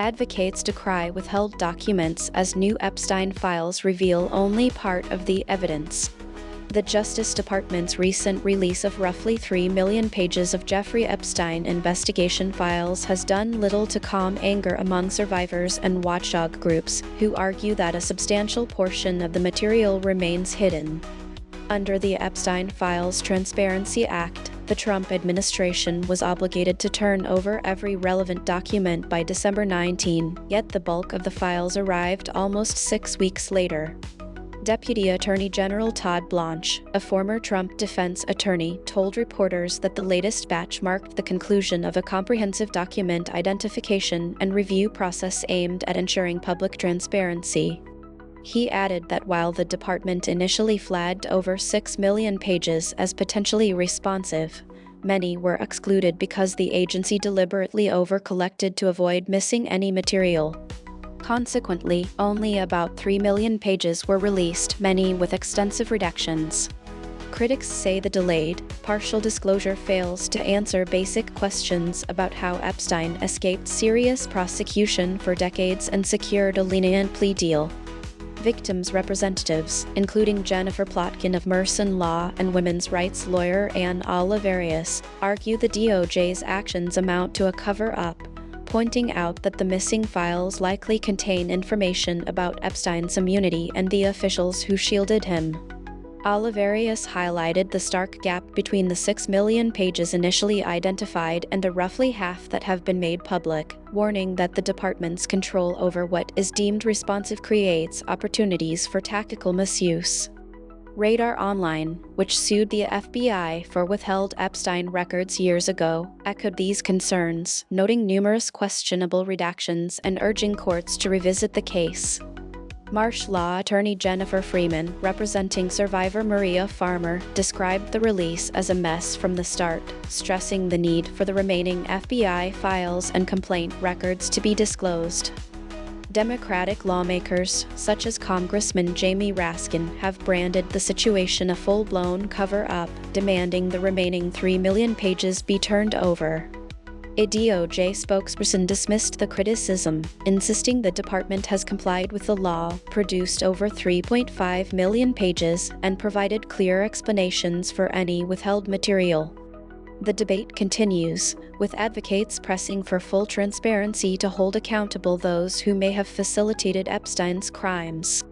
Advocates decry withheld documents as new Epstein files reveal only part of the evidence. The Justice Department's recent release of roughly 3 million pages of Jeffrey Epstein investigation files has done little to calm anger among survivors and watchdog groups, who argue that a substantial portion of the material remains hidden. Under the Epstein Files Transparency Act, the Trump administration was obligated to turn over every relevant document by December 19, yet the bulk of the files arrived almost 6 weeks later. Deputy Attorney General Todd Blanche, a former Trump defense attorney, told reporters that the latest batch marked the conclusion of a comprehensive document identification and review process aimed at ensuring public transparency. He added that while the department initially flagged over 6 million pages as potentially responsive, many were excluded because the agency deliberately over-collected to avoid missing any material. Consequently, only about 3 million pages were released, many with extensive redactions. Critics say the delayed, partial disclosure fails to answer basic questions about how Epstein escaped serious prosecution for decades and secured a lenient plea deal. Victims' representatives, including Jennifer Plotkin of Merson Law and women's rights lawyer Anne Oliverius, argue the DOJ's actions amount to a cover-up, pointing out that the missing files likely contain information about Epstein's immunity and the officials who shielded him. Oliverius highlighted the stark gap between the 6 million pages initially identified and the roughly half that have been made public, warning that the department's control over what is deemed responsive creates opportunities for tactical misuse. Radar Online, which sued the FBI for withheld Epstein records years ago, echoed these concerns, noting numerous questionable redactions and urging courts to revisit the case. Marsh Law attorney Jennifer Freeman, representing survivor Maria Farmer, described the release as a mess from the start, stressing the need for the remaining FBI files and complaint records to be disclosed. Democratic lawmakers, such as Congressman Jamie Raskin, have branded the situation a full-blown cover-up, demanding the remaining 3 million pages be turned over. A DOJ spokesperson dismissed the criticism, insisting the department has complied with the law, produced over 3.5 million pages, and provided clear explanations for any withheld material. The debate continues, with advocates pressing for full transparency to hold accountable those who may have facilitated Epstein's crimes.